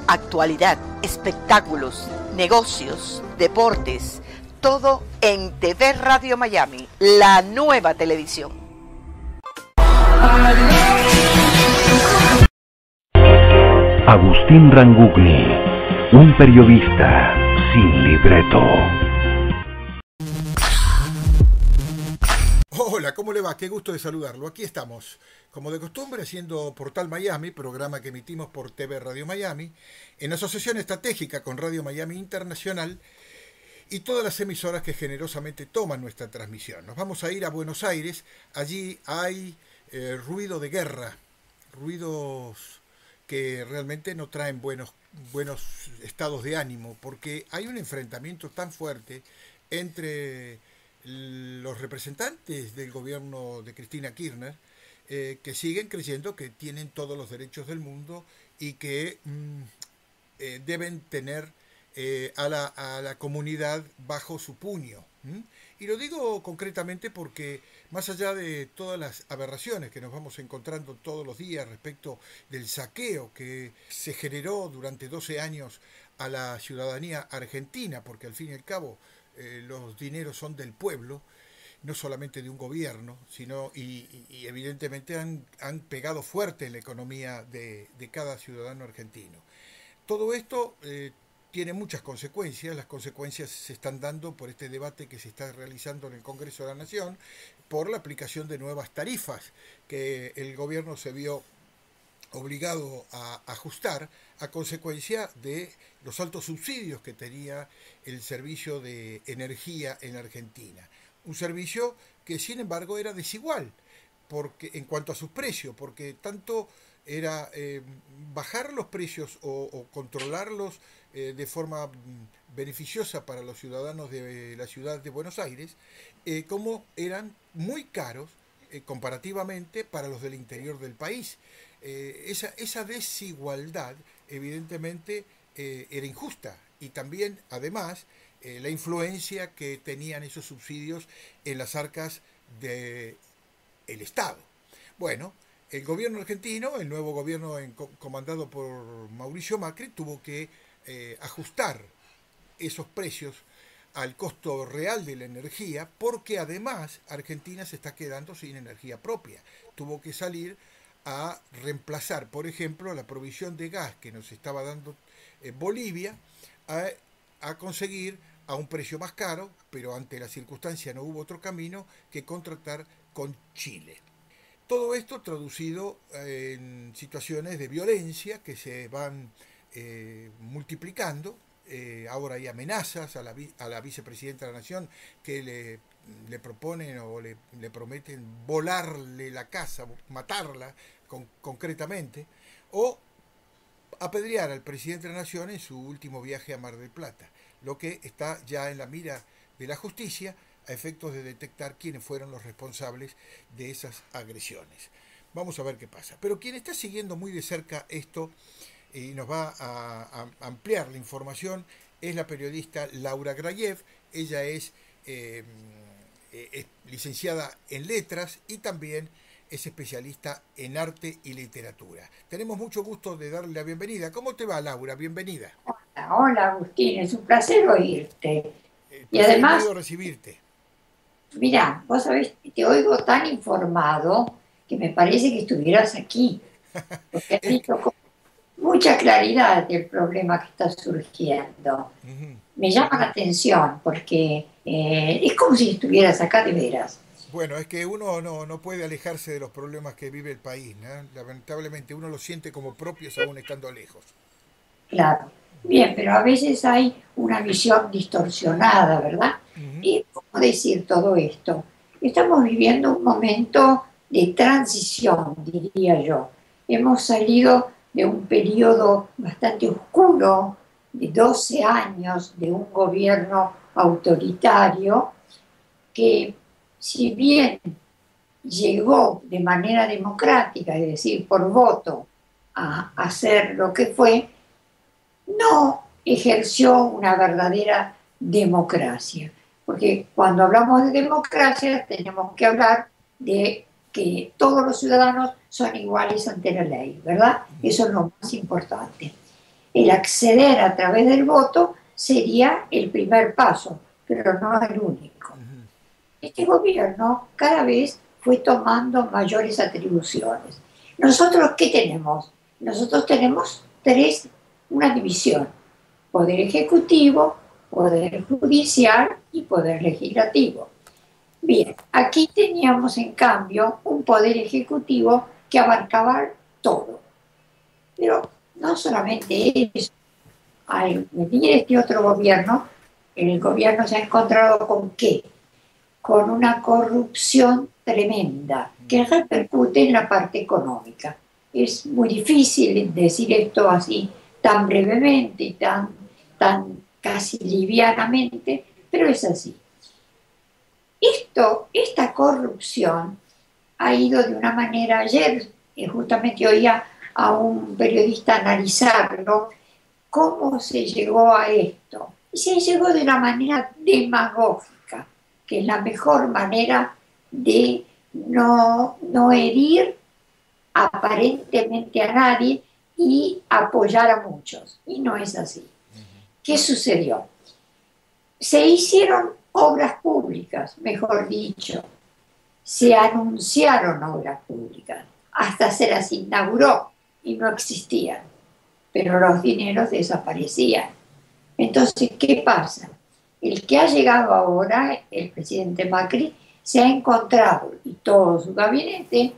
Actualidad, espectáculos, negocios, deportes, todo en TV Radio Miami, la nueva televisión. Agustín Rangugli, un periodista sin libreto. Hola, ¿cómo le va? Qué gusto de saludarlo. Aquí estamos, como de costumbre, haciendo Portal Miami, programa que emitimos por TV Radio Miami, en asociación estratégica con Radio Miami Internacional y todas las emisoras que generosamente toman nuestra transmisión. Nos vamos a ir a Buenos Aires. Allí hay ruido de guerra, ruidos que realmente no traen buenos estados de ánimo, porque hay un enfrentamiento tan fuerte entre los representantes del gobierno de Cristina Kirchner, que siguen creyendo que tienen todos los derechos del mundo y que deben tener a la comunidad bajo su puño. Y lo digo concretamente porque, más allá de todas las aberraciones que nos vamos encontrando todos los días respecto del saqueo que se generó durante 12 años a la ciudadanía argentina, porque al fin y al cabo los dineros son del pueblo, no solamente de un gobierno, sino y evidentemente han pegado fuerte en la economía de cada ciudadano argentino. Todo esto tiene muchas consecuencias. Las consecuencias se están dando por este debate que se está realizando en el Congreso de la Nación, por la aplicación de nuevas tarifas que el gobierno se vio obligado a ajustar a consecuencia de los altos subsidios que tenía el servicio de energía en Argentina. Un servicio que, sin embargo, era desigual porque, en cuanto a sus precios, porque tanto era bajar los precios o controlarlos de forma beneficiosa para los ciudadanos de la ciudad de Buenos Aires, como eran muy caros comparativamente para los del interior del país. Esa desigualdad evidentemente era injusta, y también, además, la influencia que tenían esos subsidios en las arcas del Estado. Bueno, el gobierno argentino, el nuevo gobierno comandado por Mauricio Macri, tuvo que ajustar esos precios al costo real de la energía, porque además Argentina se está quedando sin energía propia. Tuvo que salir a reemplazar, por ejemplo, la provisión de gas que nos estaba dando Bolivia, a conseguir a un precio más caro, pero ante la circunstancia no hubo otro camino que contratar con Chile. Todo esto traducido en situaciones de violencia que se van multiplicando. Ahora hay amenazas a la vicepresidenta de la Nación que le proponen o le prometen volarle la casa, matarla concretamente, o apedrear al presidente de la Nación en su último viaje a Mar del Plata, lo que está ya en la mira de la justicia a efectos de detectar quiénes fueron los responsables de esas agresiones. Vamos a ver qué pasa. Pero quien está siguiendo muy de cerca esto y nos va a ampliar la información es la periodista Laura Grayev. Ella es licenciada en letras y también es especialista en arte y literatura. Tenemos mucho gusto de darle la bienvenida. ¿Cómo te va, Laura? Bienvenida. Hola, Agustín, es un placer oírte. Y además, recibirte. Mira, vos sabés, te oigo tan informado que me parece que estuvieras aquí, porque has dicho con mucha claridad el problema que está surgiendo. Me llama la atención porque es como si estuvieras acá de veras. Bueno, es que uno no puede alejarse de los problemas que vive el país, ¿no? Lamentablemente uno los siente como propios aún estando lejos. Claro. Bien, pero a veces hay una visión distorsionada, ¿verdad? ¿Y cómo decir todo esto? Estamos viviendo un momento de transición, diría yo. Hemos salido de un periodo bastante oscuro, de 12 años de un gobierno autoritario que, si bien llegó de manera democrática, es decir, por voto, a hacer lo que fue, no ejerció una verdadera democracia. Porque cuando hablamos de democracia tenemos que hablar de que todos los ciudadanos son iguales ante la ley, ¿verdad? Eso es lo más importante. el acceder a través del voto sería el primer paso, pero no el único. Este gobierno cada vez fue tomando mayores atribuciones. ¿Nosotros qué tenemos? Nosotros tenemos una división: poder ejecutivo, poder judicial y poder legislativo. Bien, aquí teníamos en cambio un poder ejecutivo que abarcaba todo. Pero no solamente eso, al venir este otro gobierno, el gobierno se ha encontrado ¿con qué? Con una corrupción tremenda que repercute en la parte económica. Es muy difícil decir esto así tan brevemente y tan casi livianamente, pero es así. Esta corrupción ha ido de una manera. Ayer justamente oía a un periodista analizarlo, cómo se llegó a esto. Y se llegó de una manera demagógica, que es la mejor manera de no herir aparentemente a nadie y apoyar a muchos. Y no es así. ¿Qué sucedió? Se hicieron obras públicas, mejor dicho, se anunciaron obras públicas, hasta se las inauguró y no existían, pero los dineros desaparecían. Entonces, ¿qué pasa? El que ha llegado ahora, el presidente Macri, se ha encontrado, y todo su gabinete,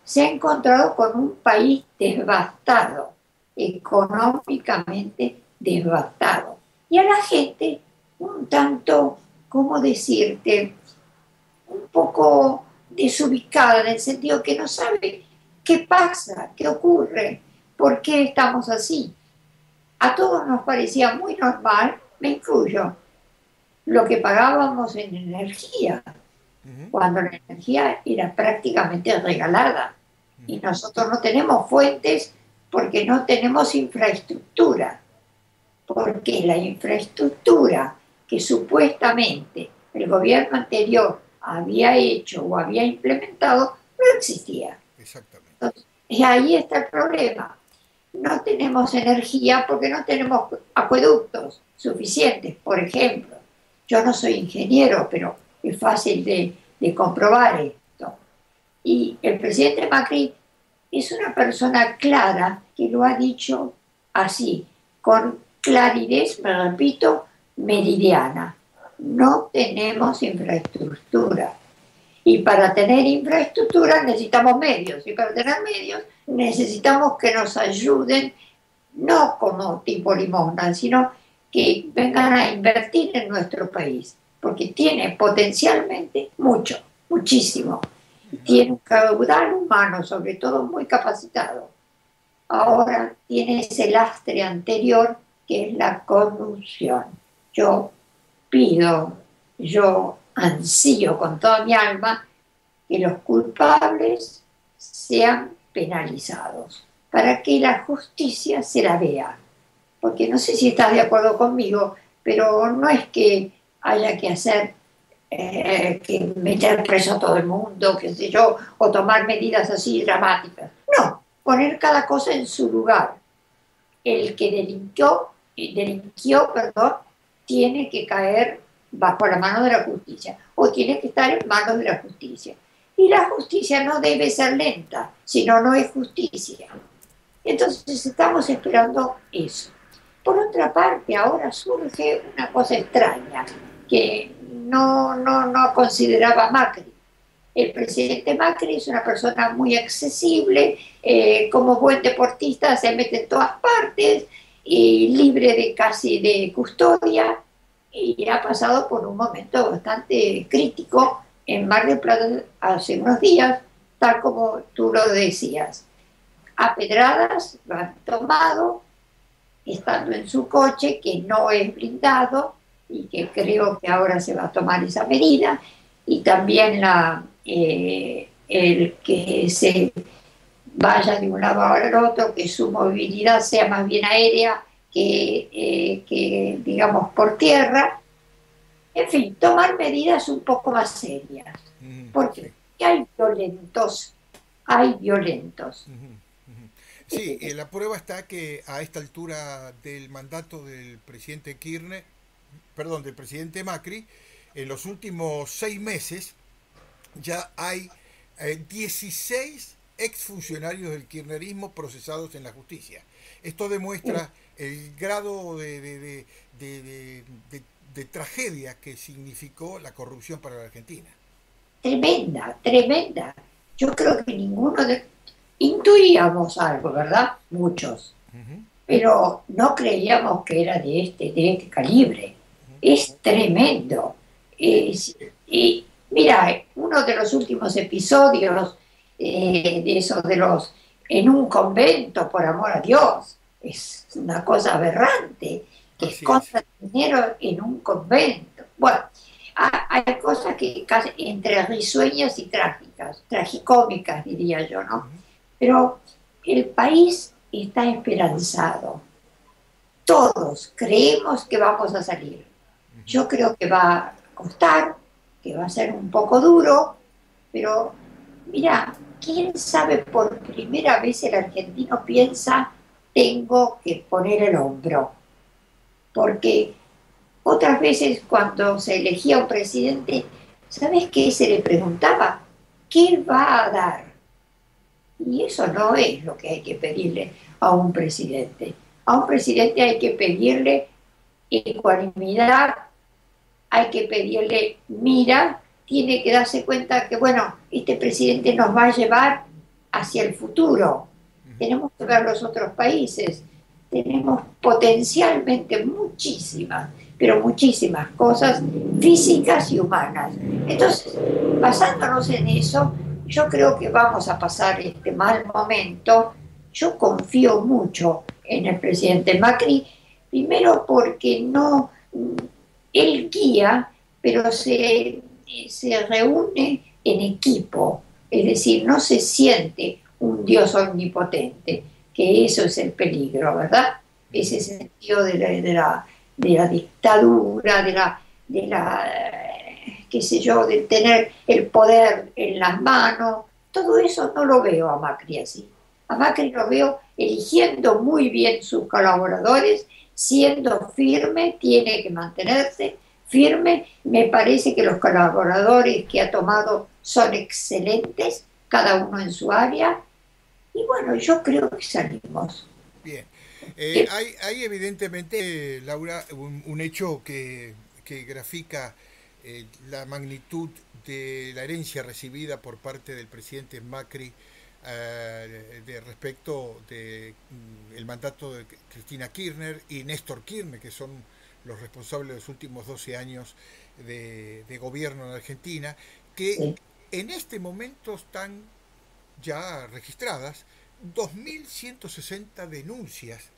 se ha encontrado con un país devastado, económicamente devastado. Y a la gente un tanto, ¿cómo decirte?, un poco desubicada, en el sentido que no sabe qué pasa, qué ocurre, por qué estamos así. A todos nos parecía muy normal, me incluyo, lo que pagábamos en energía, cuando la energía era prácticamente regalada. Y nosotros no tenemos fuentes porque no tenemos infraestructura. Porque la infraestructura que supuestamente el gobierno anterior había hecho o había implementado no existía. Exactamente. Entonces, y ahí está el problema. No tenemos energía porque no tenemos acueductos suficientes, por ejemplo. Yo no soy ingeniero, pero es fácil de comprobar esto. Y el presidente Macri es una persona clara que lo ha dicho así, con claridad, me repito, meridiana. No tenemos infraestructura. Y para tener infraestructura necesitamos medios. Y para tener medios necesitamos que nos ayuden, no como tipo limosna, sino que vengan a invertir en nuestro país. Porque tiene potencialmente mucho, muchísimo. Tiene un caudal humano, sobre todo muy capacitado. Ahora tiene ese lastre anterior que es la corrupción. Yo ansío con toda mi alma que los culpables sean penalizados, para que la justicia se la vea. Porque no sé si estás de acuerdo conmigo, pero no es que haya que hacer, que meter preso a todo el mundo, qué sé yo, o tomar medidas así dramáticas. No, poner cada cosa en su lugar. El que delinquió, tiene que caer bajo la mano de la justicia, o tiene que estar en manos de la justicia. Y la justicia no debe ser lenta, si no, no es justicia. Entonces estamos esperando eso. Por otra parte, ahora surge una cosa extraña que no consideraba Macri. El presidente Macri es una persona muy accesible, como buen deportista se mete en todas partes, y libre de casi de custodia, y ha pasado por un momento bastante crítico en Mar del Plata hace unos días, tal como tú lo decías. A pedradas lo han tomado, estando en su coche, que no es blindado, y que creo que ahora se va a tomar esa medida, y también el que se vaya de un lado al otro, que su movilidad sea más bien aérea que digamos, por tierra. En fin, tomar medidas un poco más serias. Porque hay violentos. Sí, la prueba está que a esta altura del mandato del presidente Kirchner, perdón, del presidente Macri, en los últimos 6 meses ya hay 16 exfuncionarios del kirchnerismo procesados en la justicia. Esto demuestra el grado de tragedia que significó la corrupción para la Argentina. Tremenda, tremenda. Yo creo que ninguno de... Intuíamos algo, ¿verdad? Muchos. Pero no creíamos que era de este calibre. Es tremendo. Y mira, uno de los últimos episodios de esos de los en un convento, por amor a Dios, es una cosa aberrante, que escondan dinero en un convento. Bueno, hay cosas que casi entre risueñas y trágicas, tragicómicas diría yo, ¿no? Pero el país está esperanzado. Todos creemos que vamos a salir. Yo creo que va a costar, que va a ser un poco duro, pero mira, ¿quién sabe? Por primera vez el argentino piensa, tengo que poner el hombro. Porque otras veces cuando se elegía un presidente, ¿sabes qué se le preguntaba? ¿Qué va a dar? Y eso no es lo que hay que pedirle a un presidente. A un presidente hay que pedirle ecuanimidad, hay que pedirle mira, tiene que darse cuenta que, bueno, este presidente nos va a llevar hacia el futuro. Tenemos que ver los otros países. Tenemos potencialmente muchísimas, pero muchísimas cosas físicas y humanas. Entonces, basándonos en eso, yo creo que vamos a pasar este mal momento. Yo confío mucho en el presidente Macri, primero porque no, él guía, pero se reúne en equipo, es decir, no se siente un Dios omnipotente, que eso es el peligro, ¿verdad? Ese sentido de la dictadura, de la qué sé yo, de tener el poder en las manos, todo eso no lo veo a Macri así. A Macri lo veo eligiendo muy bien sus colaboradores, siendo firme, tiene que mantenerse firme. Me parece que los colaboradores que ha tomado son excelentes, cada uno en su área, y bueno, yo creo que salimos. Bien. Hay evidentemente, Laura, un hecho que grafica la magnitud de la herencia recibida por parte del presidente Macri respecto del mandato de Cristina Kirchner y Néstor Kirchner, que son los responsables de los últimos 12 años de gobierno en Argentina, que en este momento están ya registradas 2.160 denuncias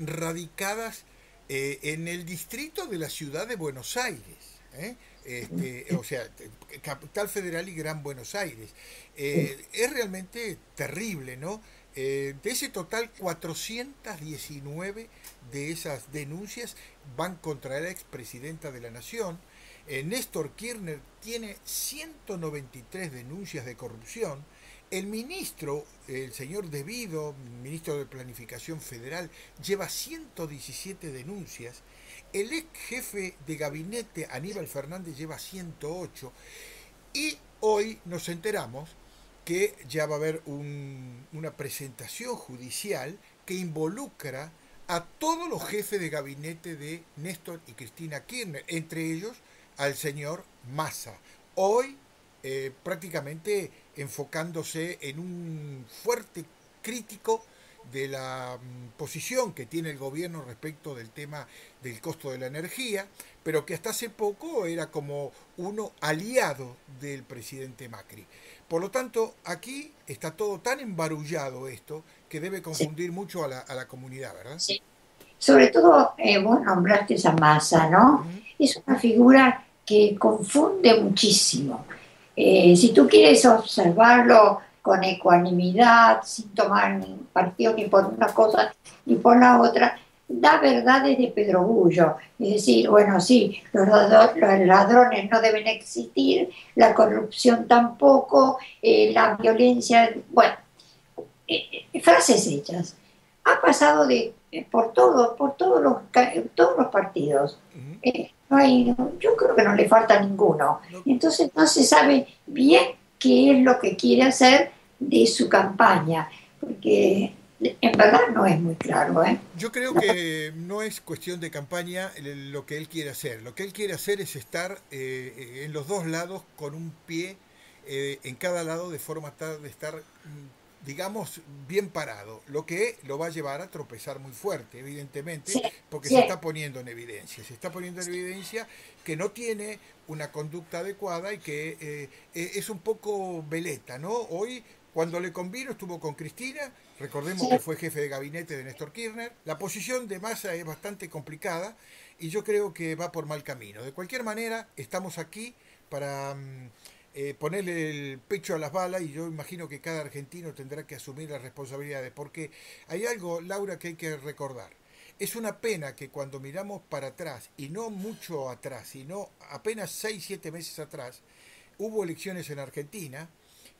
radicadas en el distrito de la ciudad de Buenos Aires, o sea, Capital Federal y Gran Buenos Aires. Es realmente terrible, ¿no? De ese total, 419 de esas denuncias van contra la expresidenta de la Nación. Néstor Kirchner tiene 193 denuncias de corrupción. El ministro, el señor De Vido, ministro de Planificación Federal, lleva 117 denuncias. El ex jefe de gabinete, Aníbal Fernández, lleva 108. Y hoy nos enteramos que ya va a haber una presentación judicial que involucra a todos los jefes de gabinete de Néstor y Cristina Kirchner, entre ellos al señor Massa. Hoy prácticamente enfocándose en un fuerte crítico de la posición que tiene el gobierno respecto del tema del costo de la energía, pero que hasta hace poco era como uno aliado del presidente Macri. Por lo tanto, aquí está todo tan embarullado esto que debe confundir mucho a la comunidad, ¿verdad? Sí. Sobre todo, vos nombraste esa Massa, ¿no? Es una figura que confunde muchísimo. Si tú quieres observarlo con ecuanimidad, sin tomar partido ni por una cosa ni por la otra, da verdades de pedrogullo. Es decir, bueno, sí, los ladrones no deben existir, la corrupción tampoco, la violencia, bueno, frases hechas. Ha pasado por todos los partidos. Yo creo que no le falta ninguno. Entonces no se sabe bien qué es lo que quiere hacer de su campaña, porque en verdad no es muy claro. Yo creo que no es cuestión de campaña lo que él quiere hacer. Lo que él quiere hacer es estar en los dos lados con un pie en cada lado, de forma tal de estar, digamos, bien parado, lo que lo va a llevar a tropezar muy fuerte, evidentemente, Sí, porque sí. se está poniendo en evidencia que no tiene una conducta adecuada y que es un poco veleta, ¿no? Hoy, cuando le convino, estuvo con Cristina, recordemos Sí. que fue jefe de gabinete de Néstor Kirchner. La posición de Massa es bastante complicada y yo creo que va por mal camino. De cualquier manera, estamos aquí para ponerle el pecho a las balas, y yo imagino que cada argentino tendrá que asumir las responsabilidades, porque hay algo, Laura, que hay que recordar. Es una pena que cuando miramos para atrás, y no mucho atrás, sino apenas 6-7 meses atrás, hubo elecciones en Argentina,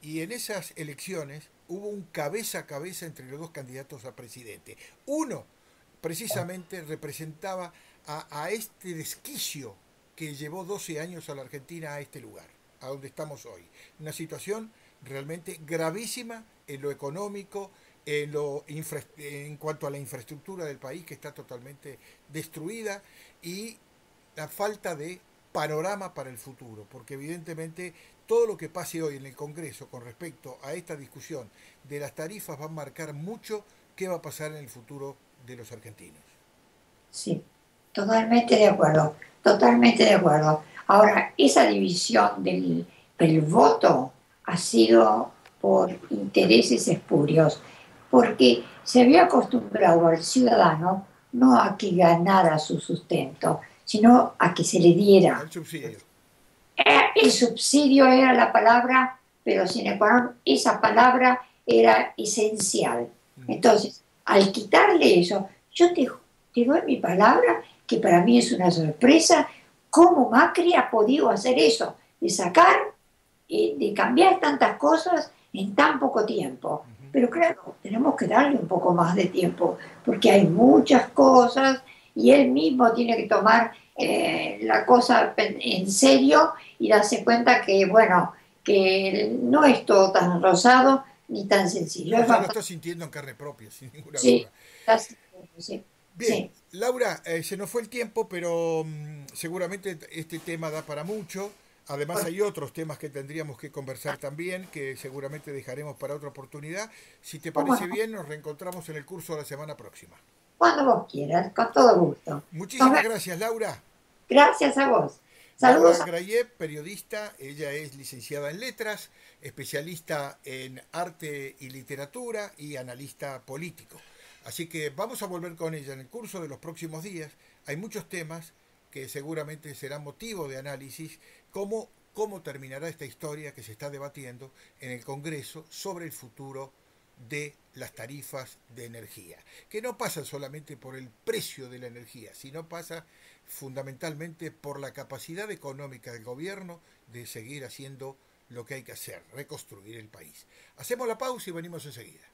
y en esas elecciones hubo un cabeza a cabeza entre los dos candidatos a presidente. Uno precisamente representaba a este desquicio que llevó 12 años a la Argentina a este lugar, a donde estamos hoy. Una situación realmente gravísima en lo económico, en cuanto a la infraestructura del país, que está totalmente destruida, y la falta de panorama para el futuro, porque evidentemente todo lo que pase hoy en el Congreso con respecto a esta discusión de las tarifas va a marcar mucho qué va a pasar en el futuro de los argentinos. Sí, totalmente de acuerdo, totalmente de acuerdo. Ahora, esa división del voto ha sido por intereses espurios, porque se había acostumbrado al ciudadano no a que ganara su sustento, sino a que se le diera. El subsidio. El subsidio era la palabra, pero sin embargo, esa palabra era esencial. Entonces, al quitarle eso, yo te doy mi palabra, que para mí es una sorpresa, cómo Macri ha podido hacer eso, de sacar, de cambiar tantas cosas en tan poco tiempo. Pero claro, tenemos que darle un poco más de tiempo, porque hay muchas cosas y él mismo tiene que tomar la cosa en serio y darse cuenta que, bueno, que no es todo tan rosado ni tan sencillo. No, ya lo está sintiendo en carne propia, sin ninguna Sí, duda. sí. Bien, Sí. Laura, se nos fue el tiempo, pero seguramente este tema da para mucho. Además hay otros temas que tendríamos que conversar también, que seguramente dejaremos para otra oportunidad. Si te parece bien, nos reencontramos en el curso de la semana próxima. Cuando vos quieras, con todo gusto. Muchísimas gracias, Laura. Gracias a vos. Saludos. Laura Grayev, periodista, ella es licenciada en Letras, especialista en Arte y Literatura y analista político. Así que vamos a volver con ella en el curso de los próximos días. Hay muchos temas que seguramente serán motivo de análisis, como cómo terminará esta historia que se está debatiendo en el Congreso sobre el futuro de las tarifas de energía, que no pasa solamente por el precio de la energía, sino pasa fundamentalmente por la capacidad económica del gobierno de seguir haciendo lo que hay que hacer, reconstruir el país. Hacemos la pausa y venimos enseguida.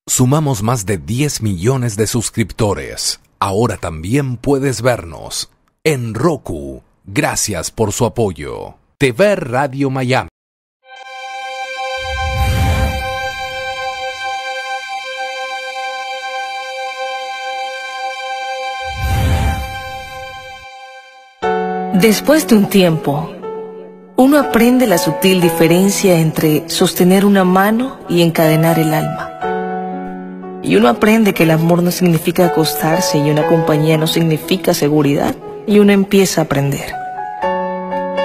Sumamos más de 10 millones de suscriptores. Ahora también puedes vernos en Roku. Gracias por su apoyo. TV Radio Miami. Después de un tiempo, uno aprende la sutil diferencia entre sostener una mano y encadenar el alma. Y uno aprende que el amor no significa acostarse y una compañía no significa seguridad. Y uno empieza a aprender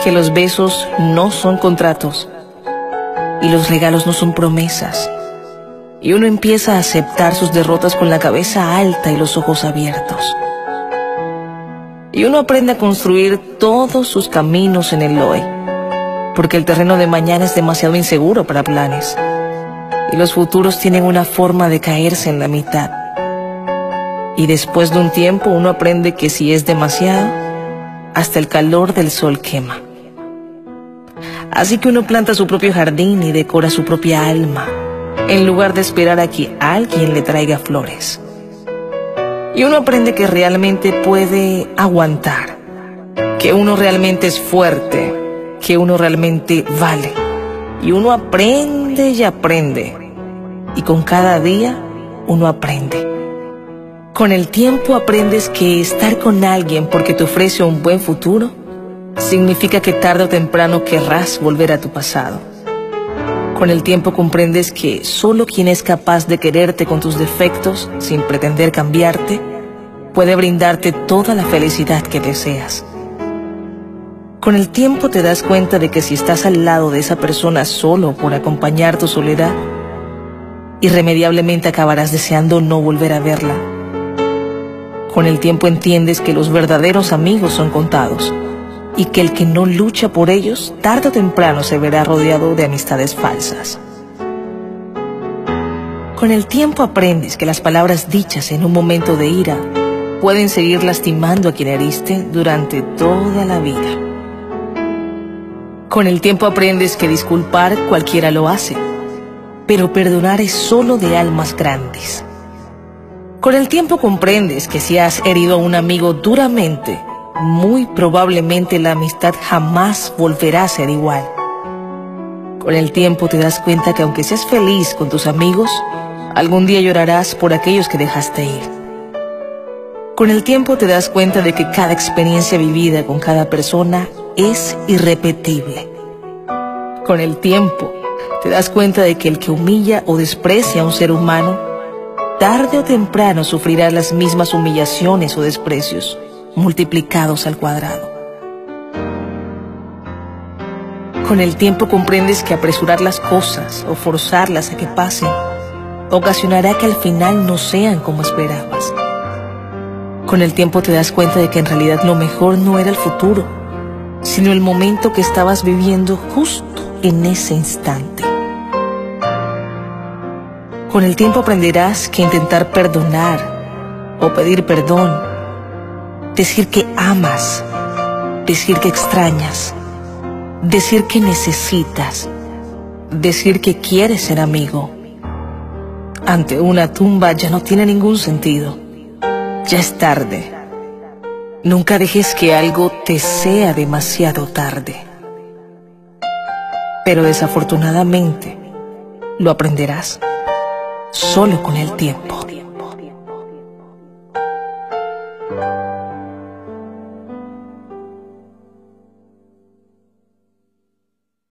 que los besos no son contratos y los regalos no son promesas. Y uno empieza a aceptar sus derrotas con la cabeza alta y los ojos abiertos. Y uno aprende a construir todos sus caminos en el hoy, porque el terreno de mañana es demasiado inseguro para planes, y los futuros tienen una forma de caerse en la mitad. Y después de un tiempo uno aprende que si es demasiado, hasta el calor del sol quema. Así que uno planta su propio jardín y decora su propia alma, en lugar de esperar a que alguien le traiga flores. Y uno aprende que realmente puede aguantar, que uno realmente es fuerte, que uno realmente vale. Y uno aprende y aprende. Y con cada día uno aprende. Con el tiempo aprendes que estar con alguien porque te ofrece un buen futuro significa que tarde o temprano querrás volver a tu pasado. Con el tiempo comprendes que solo quien es capaz de quererte con tus defectos, sin pretender cambiarte, puede brindarte toda la felicidad que deseas. Con el tiempo te das cuenta de que si estás al lado de esa persona solo por acompañar tu soledad, irremediablemente acabarás deseando no volver a verla. Con el tiempo entiendes que los verdaderos amigos son contados y que el que no lucha por ellos, tarde o temprano se verá rodeado de amistades falsas. Con el tiempo aprendes que las palabras dichas en un momento de ira pueden seguir lastimando a quien heriste durante toda la vida. Con el tiempo aprendes que disculpar cualquiera lo hace, pero perdonar es solo de almas grandes. Con el tiempo comprendes que si has herido a un amigo duramente, muy probablemente la amistad jamás volverá a ser igual. Con el tiempo te das cuenta que aunque seas feliz con tus amigos, algún día llorarás por aquellos que dejaste ir. Con el tiempo te das cuenta de que cada experiencia vivida con cada persona es irrepetible. Con el tiempo te das cuenta de que el que humilla o desprecia a un ser humano, tarde o temprano sufrirá las mismas humillaciones o desprecios, multiplicados al cuadrado. Con el tiempo comprendes que apresurar las cosas o forzarlas a que pasen ocasionará que al final no sean como esperabas. Con el tiempo te das cuenta de que en realidad lo mejor no era el futuro, sino el momento que estabas viviendo justo en ese instante. Con el tiempo aprenderás que intentar perdonar o pedir perdón, decir que amas, decir que extrañas, decir que necesitas, decir que quieres ser amigo, ante una tumba ya no tiene ningún sentido. Ya es tarde. Nunca dejes que algo te sea demasiado tarde. Pero desafortunadamente lo aprenderás solo con el tiempo.